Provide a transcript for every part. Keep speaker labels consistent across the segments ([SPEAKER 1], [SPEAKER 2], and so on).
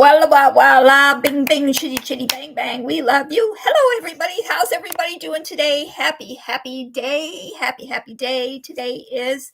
[SPEAKER 1] Walla walla walla, bing bing, chitty chitty bang bang. We love you. Hello, everybody. How's everybody doing today? Happy day. Happy day. Today is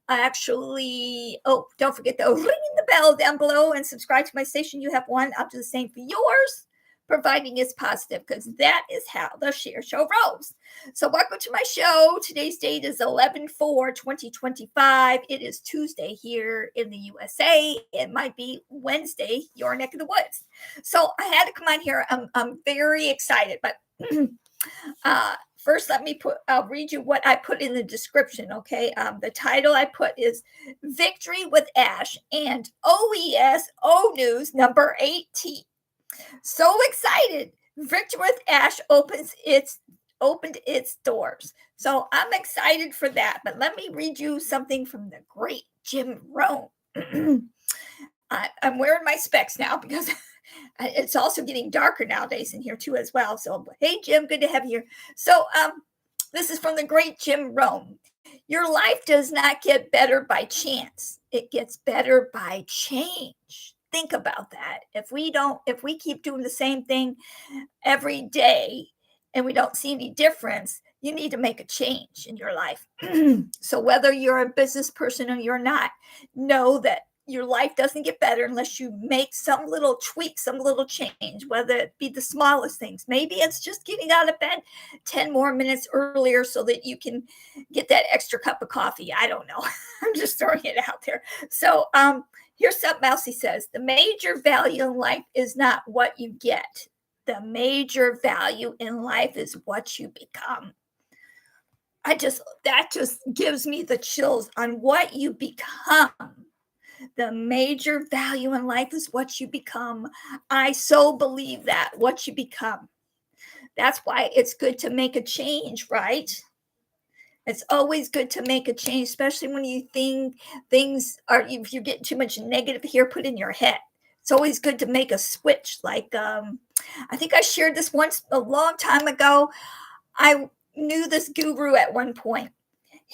[SPEAKER 1] actually, don't forget to ring the bell down below and subscribe to my station. You have one. I'll do the same for yours, providing it's positive, because that is how the share show rolls. So welcome to my show. Today's date is 11/4/2025. It is Tuesday here in the USA. It might be Wednesday, your neck of the woods. So I had to come on here. I'm very excited, but first, I'll read you what I put in the description, okay? The title I put is Victory with Ash and Oes Onews number 18. So excited. Victory with Ash opened its doors. So I'm excited for that. But let me read you something from the great Jim Rohn. I'm wearing my specs now because it's also getting darker nowadays in here too as well. So, hey, Jim, good to have you here. So, this is from the great Jim Rohn. Your life does not get better by chance. It gets better by change. Think about that. If we keep doing the same thing every day and we don't see any difference, you need to make a change in your life. So whether you're a business person or you're not, know that your life doesn't get better unless you make some little tweak, some little change, whether it be the smallest things. Maybe it's just getting out of bed 10 more minutes earlier so that you can get that extra cup of coffee. I don't know. I'm just throwing it out there. So here's something else he says. The major value in life is not what you get. The major value in life is what you become. That just gives me the chills on what you become. The major value in life is what you become. I so believe that, what you become. That's why it's good to make a change, right? It's always good to make a change, especially when you think if you're getting too much negative here put in your head. It's always good to make a switch. Like, I think I shared this once a long time ago. I knew this guru at one point.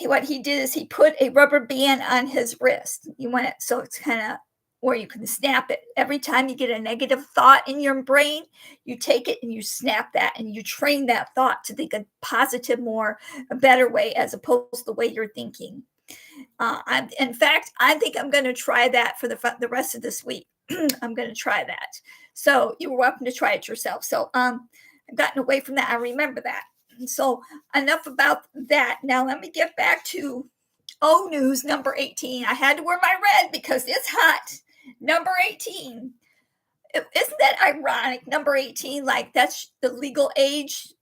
[SPEAKER 1] What he did is he put a rubber band on his wrist. You want it so it's kind of where you can snap it. Every time you get a negative thought in your brain, you take it and you snap that and you train that thought to think a positive, a better way as opposed to the way you're thinking. In fact, I think I'm going to try that for the rest of this week. I'm going to try that. So you're welcome to try it yourself. So I've gotten away from that. I remember that. So enough about that. Now let me get back to O News number 18. I had to wear my red because it's hot. Number 18. Isn't that ironic? Number 18, like that's the legal age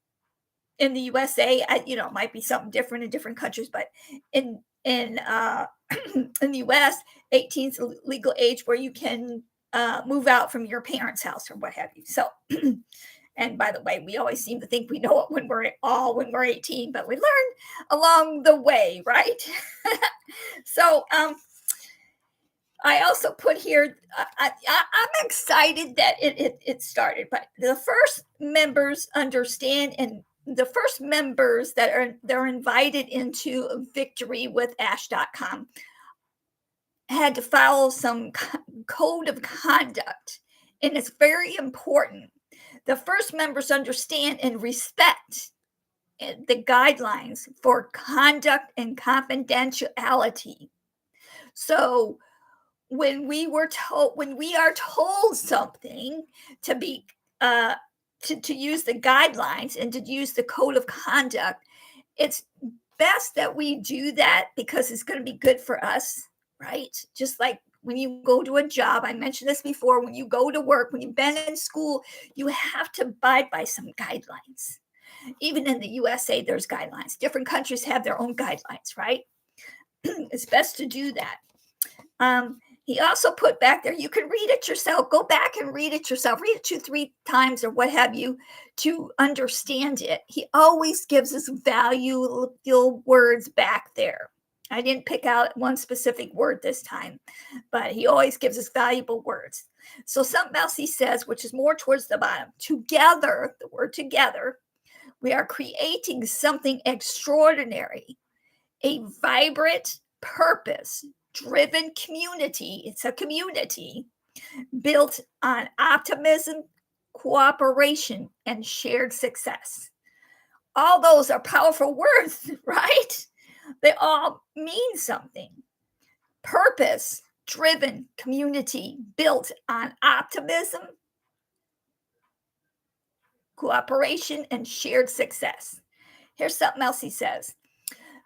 [SPEAKER 1] in the USA. It might be something different in different countries, but in in the US, 18 is the legal age where you can move out from your parents' house or what have you. So and by the way, we always seem to think we know it when we're 18, but we learn along the way, right? So I also put here, I'm excited that it started, but the first members understand, and the first members they're invited into victorywithash.com had to follow some code of conduct, and it's very important. The first members understand and respect the guidelines for conduct and confidentiality. So when we are told something to be to use the guidelines and to use the code of conduct, it's best that we do that because it's going to be good for us, right? Just like when you go to a job, I mentioned this before, when you go to work, when you've been in school, you have to abide by some guidelines. Even in the USA, there's guidelines. Different countries have their own guidelines, right? It's best to do that. He also put back there, you can read it yourself. Go back and read it yourself. Read it 2-3 times or what have you to understand it. He always gives us valuable words back there. I didn't pick out one specific word this time, but he always gives us valuable words. So something else he says, which is more towards the bottom, together, the word together, we are creating something extraordinary, a vibrant, purpose-driven community. It's a community built on optimism, cooperation, and shared success. All those are powerful words, right? They all mean something. Purpose driven community built on optimism, cooperation, and shared success. Here's something else he says.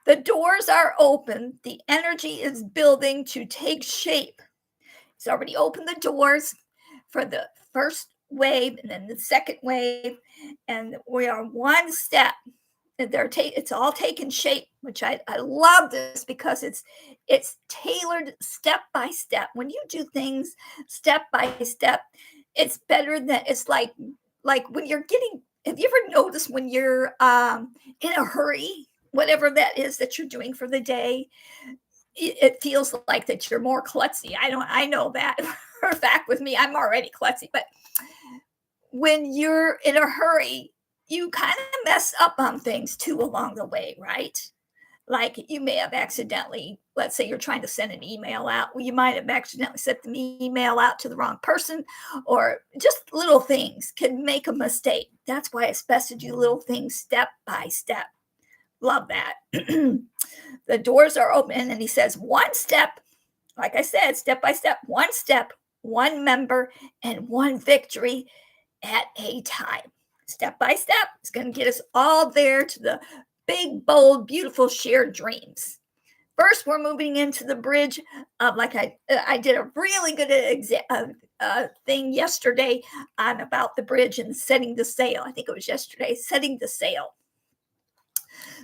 [SPEAKER 1] The doors are open. The energy is building to take shape. He's already opened the doors for the first wave and then the second wave. And we are one step. It's all taking shape, which I love this because it's tailored step by step. When you do things step by step, it's better than it's like when you're getting. Have you ever noticed when you're in a hurry, whatever that is that you're doing for the day, it feels like that you're more klutzy. I know that for a fact with me, I'm already klutzy, but when you're in a hurry, you kind of mess up on things too along the way, right? Like you may have accidentally, let's say you're trying to send an email out. Well, you might have accidentally sent the email out to the wrong person, or just little things can make a mistake. That's why it's best to do little things step by step. Love that. The doors are open, and he says, one step, like I said, step by step, one member, and one victory at a time. Step by step, it's going to get us all there to the big, bold, beautiful shared dreams. First, we're moving into the bridge of, like I did a really good thing yesterday on about the bridge and setting the sail. I think it was yesterday, setting the sail.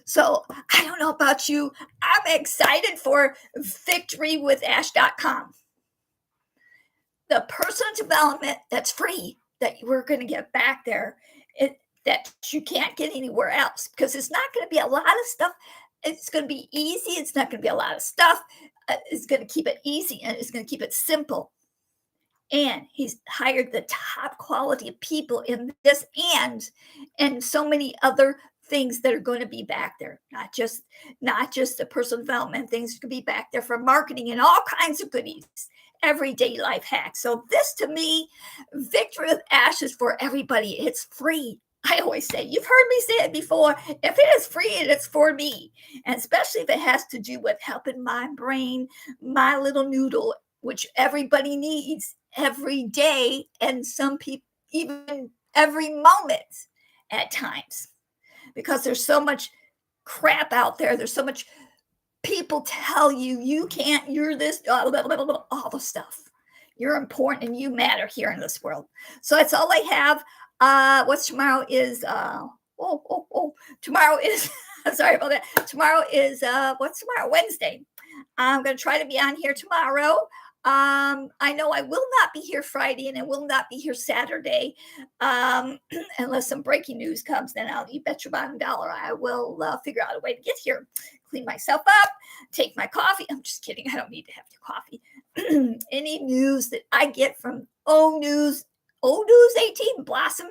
[SPEAKER 1] So I don't know about you. I'm excited for victorywithash.com. The personal development that's free that we're going to get back there, that you can't get anywhere else, because it's not going to be a lot of stuff. It's going to be easy. It's not going to be a lot of stuff. It's going to keep it easy, and it's going to keep it simple. And he's hired the top quality of people in this and so many other things that are going to be back there. Not just the personal development things could be back there for marketing and all kinds of goodies, everyday life hacks. So this, to me, Victory with Ash is for everybody. It's free. I always say, you've heard me say it before, if it is free, it's for me. And especially if it has to do with helping my brain, my little noodle, which everybody needs every day, and some people even every moment at times, because there's so much crap out there. There's so much people tell you can't, you're this, all the stuff. You're important and you matter here in this world. So that's all I have. What's tomorrow is tomorrow is sorry about that. Tomorrow is what's tomorrow? Wednesday. I'm going to try to be on here tomorrow. I know I will not be here Friday, and I will not be here Saturday, unless some breaking news comes. Then you bet your bottom dollar I will figure out a way to get here, clean myself up, take my coffee. I'm just kidding. I don't need to have your coffee. Any news that I get from Oes News 18 Blossom,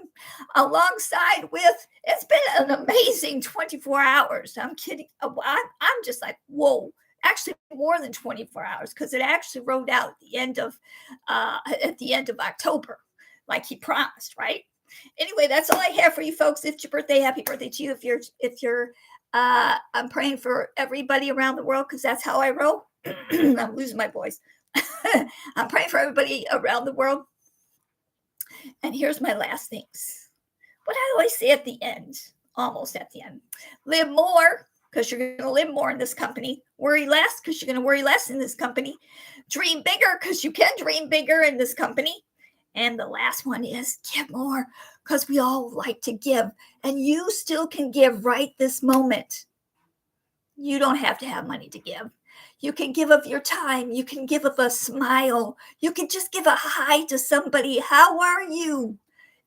[SPEAKER 1] alongside with, it's been an amazing 24 hours. I'm kidding. I'm just like, whoa. Actually, more than 24 hours, because it actually rolled out at the end of October, like he promised, right? Anyway, that's all I have for you folks. It's your birthday. Happy birthday to you. If you're I'm praying for everybody around the world, because that's how I roll. I'm losing my voice. I'm praying for everybody around the world. And here's my last things. What I always say at the end, almost at the end: live more, because you're going to live more in this company. Worry less, because you're going to worry less in this company. Dream bigger, because you can dream bigger in this company. And the last one is give more, because we all like to give. And you still can give right this moment. You don't have to have money to give. You can give of your time. You can give of a smile. You can just give a hi to somebody. How are you?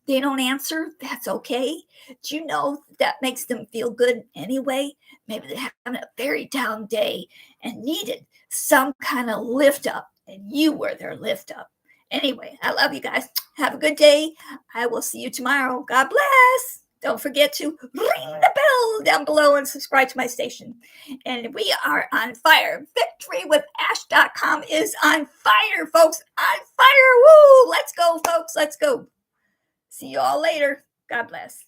[SPEAKER 1] They don't answer. That's okay. Do you know that makes them feel good anyway? Maybe they're having a very down day and needed some kind of lift up, and you were their lift up. Anyway, I love you guys. Have a good day. I will see you tomorrow. God bless. Don't forget to ring the bell down below and subscribe to my station. And we are on fire. Victorywithash.com is on fire, folks. On fire. Woo! Let's go, folks. Let's go. See you all later. God bless.